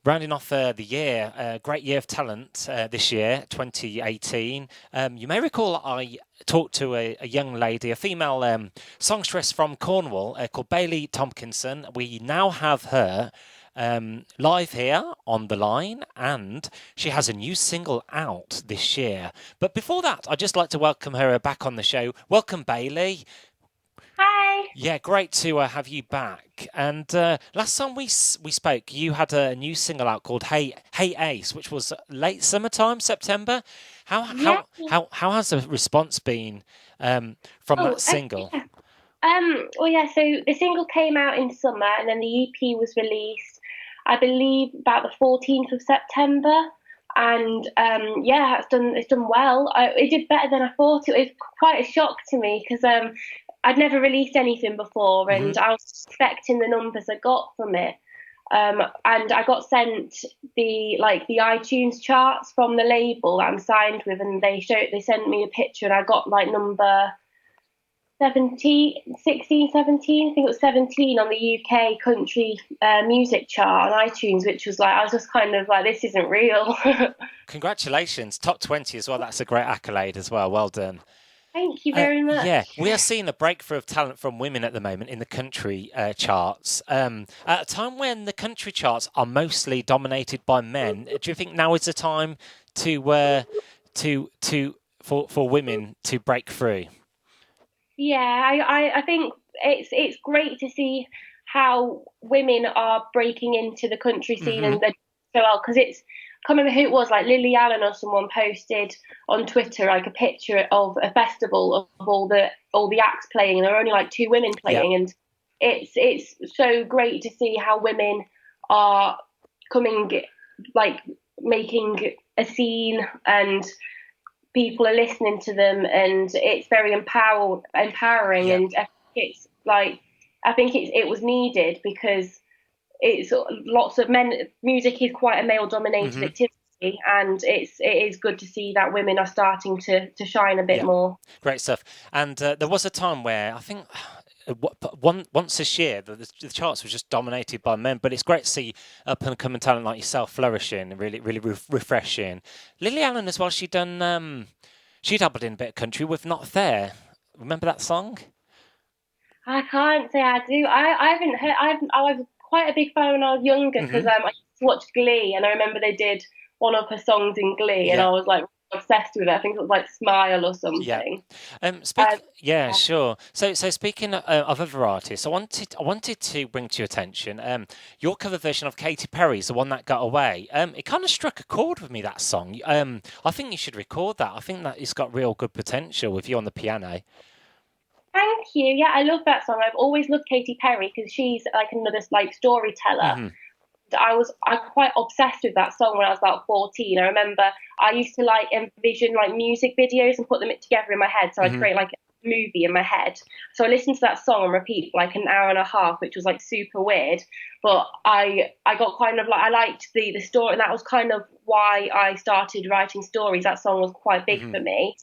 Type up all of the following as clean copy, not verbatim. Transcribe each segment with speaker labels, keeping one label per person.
Speaker 1: rounding off the year, great year of talent this year, 2018. You may recall I talked to a young lady, a female songstress from Cornwall called Bailey Tomkinson. We now have her live here on the line, and she has a new single out this year. But before that, I'd just like to welcome her back on the show. Welcome, Bailey.
Speaker 2: Hi.
Speaker 1: Yeah, great to have you back. And last time we spoke, you had a new single out called "Hey Ace," which was late summertime, September. How
Speaker 2: Yeah.
Speaker 1: how how has the response been from that
Speaker 2: Oh,
Speaker 1: single?
Speaker 2: yeah. Well, yeah. So the single came out in summer, and then the EP was released, I believe, about the 14th of September. And yeah, it's done well. It did better than I thought. It was quite a shock to me because I'd never released anything before,
Speaker 1: Hmm.
Speaker 2: and I was expecting the numbers I got from it. And I got sent the iTunes charts from the label that I'm signed with, and they sent me a picture, and I got like number 17, 16, 17. I think it was 17 on the UK country music chart on iTunes, which was like I was just kind of like, this isn't real.
Speaker 1: Congratulations, top 20 as well. That's a great accolade as well. Well done.
Speaker 2: Thank you very
Speaker 1: Yeah,
Speaker 2: much.
Speaker 1: we are seeing a breakthrough of talent from women at the moment in the country charts. At a time when the country charts are mostly dominated by men, do you think now is the time to for women to break through?
Speaker 2: Yeah, I think it's great to see how women are breaking into the country scene
Speaker 1: Hmm.
Speaker 2: and they're so well because it's I can't remember who it was, like Lily Allen or someone posted on Twitter like a picture of a festival of all the acts playing, and there were only like two women
Speaker 1: Yeah.
Speaker 2: playing, and it's so great to see how women are coming, like making a scene, and people are listening to them, and it's very empowering,
Speaker 1: Yeah.
Speaker 2: and I think it was needed because it's lots of men. Music is quite a male dominated
Speaker 1: Hmm.
Speaker 2: activity, and it is good to see that women are starting to shine a bit
Speaker 1: Yeah.
Speaker 2: more.
Speaker 1: Great stuff. And there was a time where I think once this year the charts were just dominated by men, but it's great to see up and coming talent like yourself flourishing, really, really refreshing. Lily Allen as well. She dabbled in a bit of country with "Not There." Remember that song?
Speaker 2: I can't say I do. I haven't heard. I was quite a big fan when I was younger because
Speaker 1: Hmm.
Speaker 2: I used to watch Glee, and I remember they did one of her songs in Glee, and
Speaker 1: Yeah.
Speaker 2: I was like obsessed with it. I think it was like Smile or
Speaker 1: Yeah.
Speaker 2: something.
Speaker 1: Speak. Yeah,
Speaker 2: Yeah.
Speaker 1: sure. So speaking of other artists, I wanted to bring to your attention your cover version of Katy Perry's, the one that got away. It kind of struck a chord with me, that song. I think you should record that. I think that it's got real good potential with you on the piano.
Speaker 2: Thank you. Yeah, I love that song. I've always loved Katy Perry because she's like another like storyteller.
Speaker 1: Hmm.
Speaker 2: I quite obsessed with that song when I was about 14. I remember I used to like envision like music videos and put them together in my head. So I'd
Speaker 1: Hmm.
Speaker 2: create like a movie in my head. So I listened to that song on repeat for like an hour and a half, which was like super weird. But I got kind of like I liked the story, and that was kind of why I started writing stories. That song was quite big
Speaker 1: Hmm.
Speaker 2: for me.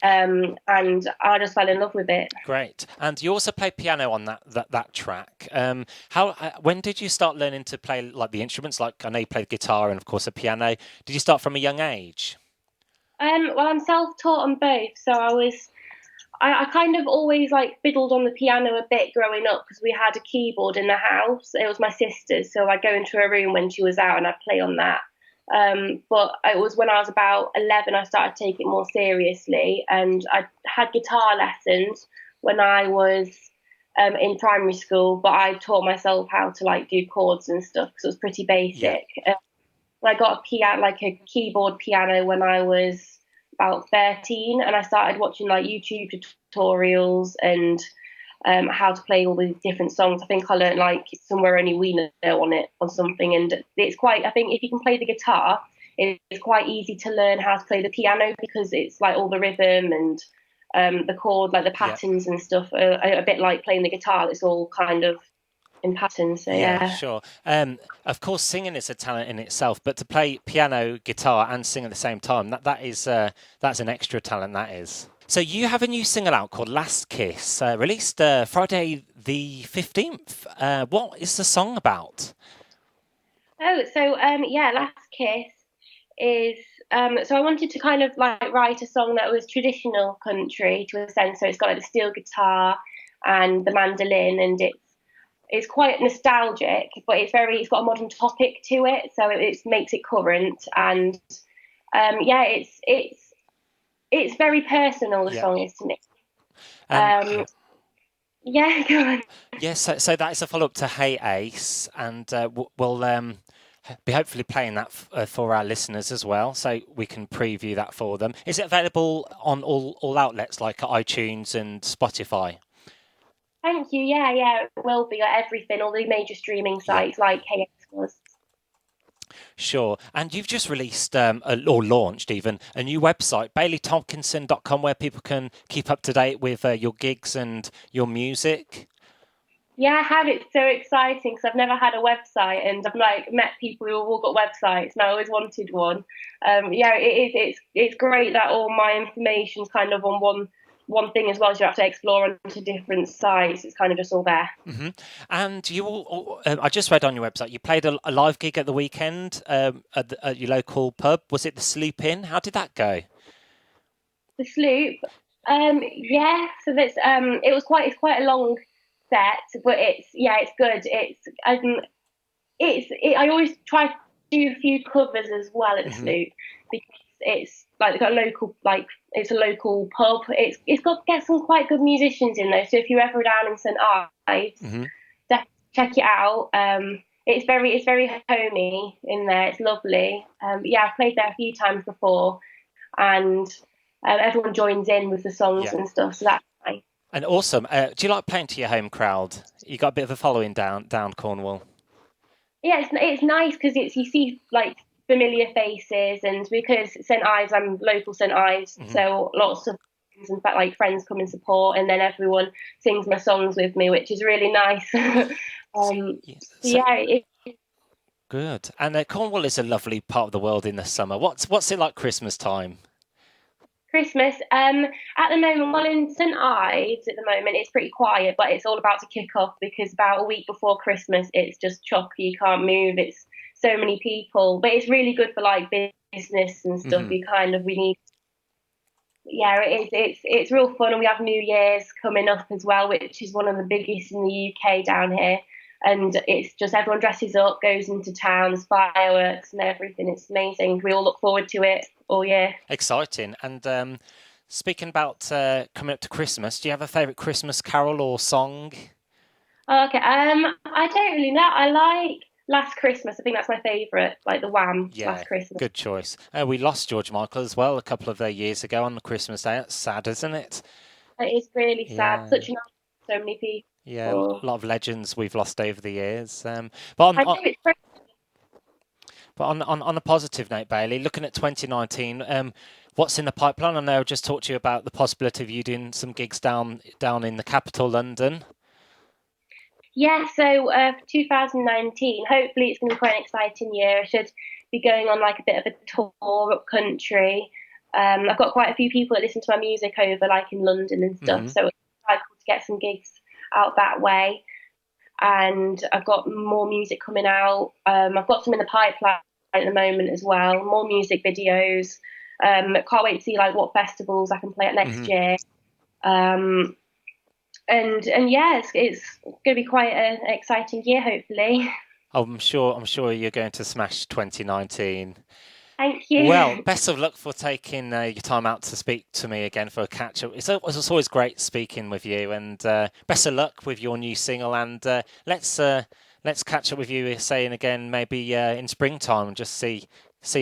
Speaker 2: And I just fell in love with it.
Speaker 1: Great. And you also play piano on that track. How when did you start learning to play like the instruments? Like I know you played guitar and of course a piano. Did you start from a young age?
Speaker 2: Well, I'm self-taught on both, so I kind of always like fiddled on the piano a bit growing up because we had a keyboard in the house. It was my sister's, so I'd go into her room when she was out and I'd play on that. But it was when I was about 11 I started to take it more seriously, and I had guitar lessons when I was in primary school, but I taught myself how to like do chords and stuff because it was pretty
Speaker 1: Yeah.
Speaker 2: basic. I got a piano, like a keyboard piano, when I was about 13, and I started watching like YouTube tutorials and how to play all these different songs. I think I learned like Somewhere Only We Know on it or something, and it's quite. I think if you can play the guitar, it's quite easy to learn how to play the piano because it's like all the rhythm and the chord, like the
Speaker 1: Yeah.
Speaker 2: patterns and stuff, are a bit like playing the guitar. It's all kind of in patterns. So
Speaker 1: Yeah,
Speaker 2: yeah.
Speaker 1: sure. Of course, singing is a talent in itself, but to play piano, guitar, and sing at the same time, that's an extra talent. That is. So you have a new single out called "Last Kiss," released Friday the 15th. What is the song about?
Speaker 2: Last Kiss is so I wanted to kind of like write a song that was traditional country to a sense. So it's got like the steel guitar and the mandolin, and it's quite nostalgic, but it's got a modern topic to it, so it makes it current. And it's very personal. The
Speaker 1: Yeah.
Speaker 2: song is to me.
Speaker 1: Um,
Speaker 2: Yeah, go on.
Speaker 1: yes, so that is a follow up to Hey Ace, and we'll be hopefully playing that for our listeners as well, so we can preview that for them. Is it available on all outlets like iTunes and Spotify?
Speaker 2: Thank you. Yeah, it will be like everything, all the major streaming
Speaker 1: Yeah.
Speaker 2: sites like KX was.
Speaker 1: Sure. And you've just released, or launched even, a new website, baileytomkinson.com, where people can keep up to date with your gigs and your music.
Speaker 2: Yeah, I have. It's so exciting because I've never had a website, and I've like met people who have all got websites, and I always wanted one. Yeah, it is. It's great that all my information's kind of on one thing as well as you have to explore onto different sites. It's kind of just all there.
Speaker 1: Mm-hmm. And I just read on your website, you played a live gig at the weekend at your local pub. Was it the Sleep Inn? How did that go?
Speaker 2: The Sloop. Yeah. So it's quite a long set, but it's good. I always try to do a few covers as well at the Sloop because it's like a local it's a local pub. It's got get some quite good musicians in there. So if you're ever down in St Ives, definitely check it out. It's very homey in there. It's lovely. I've played there a few times before, and everyone joins in with the songs and stuff. So that's nice.
Speaker 1: And awesome. Do you like playing to your home crowd? You got a bit of a following down Cornwall.
Speaker 2: Yeah, it's nice because you see like familiar faces, and because St Ives, I'm local St Ives, so lots of in fact like friends come and support, and then everyone sings my songs with me, which is really nice.
Speaker 1: Good. And Cornwall is a lovely part of the world in the summer. What's it like Christmas time?
Speaker 2: Christmas, at the moment, well, in St Ives at the moment, it's pretty quiet, but it's all about to kick off because about a week before Christmas, it's just chocky, you can't move, it's so many people, but it's really good for like business and stuff. We need, yeah, it's real fun, and we have New Year's coming up as well, which is one of the biggest in the UK down here. And it's just everyone dresses up, goes into towns, fireworks and everything. It's amazing. We all look forward to it all year.
Speaker 1: Exciting. And speaking about coming up to Christmas, do you have a favourite Christmas carol or song?
Speaker 2: Okay. I don't really know. I like Last Christmas. I think that's my favourite. Like the Wham. Last Christmas.
Speaker 1: Good choice. We lost George Michael as well a couple of years ago on the Christmas day. That's sad, isn't it?
Speaker 2: It is really sad. Such a nice, so many people.
Speaker 1: Yeah, a lot of legends we've lost over the years. But on a positive note, Bailey, looking at 2019, what's in the pipeline? I know I just talked to you about the possibility of you doing some gigs down in the capital, London.
Speaker 2: Yeah, so for 2019, hopefully it's going to be quite an exciting year. I should be going on like a bit of a tour up country. I've got quite a few people that listen to my music over like in London and stuff, so it's quite cool to get some gigs out that way. And I've got more music coming out. I've got some in the pipeline at the moment as well, more music videos. Can't wait to see like what festivals I can play at next year. And yeah, it's going to be quite an exciting year, hopefully.
Speaker 1: I'm sure you're going to smash 2019.
Speaker 2: Thank you.
Speaker 1: Well, best of luck for taking your time out to speak to me again for a catch up. It's always great speaking with you, and best of luck with your new single. And let's catch up with you, saying again maybe in springtime, and just see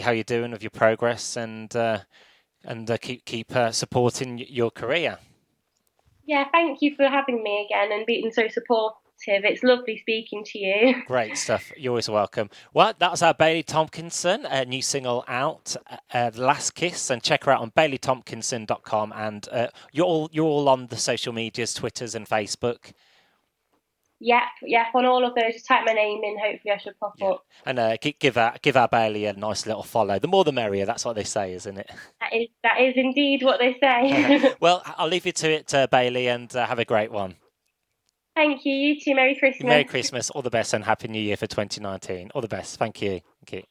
Speaker 1: how you're doing with your progress, and keep supporting your career.
Speaker 2: Yeah, thank you for having me again and being so supportive. It's lovely speaking to you.
Speaker 1: Great stuff. You're always welcome. Well, that was our Bailey Tomkinson, a new single out, The Last Kiss, and check her out on baileytomkinson.com. And you're all on the social medias, Twitters and Facebook.
Speaker 2: Yep, on all of those. Just type my name in. Hopefully, I should pop up.
Speaker 1: And give our Bailey a nice little follow. The more, the merrier. That's what they say, isn't it?
Speaker 2: That is indeed what they say.
Speaker 1: Well, I'll leave you to it, Bailey, and have a great one.
Speaker 2: Thank you. You too. Merry Christmas.
Speaker 1: Merry Christmas. All the best and Happy New Year for 2019. All the best. Thank you. Thank you.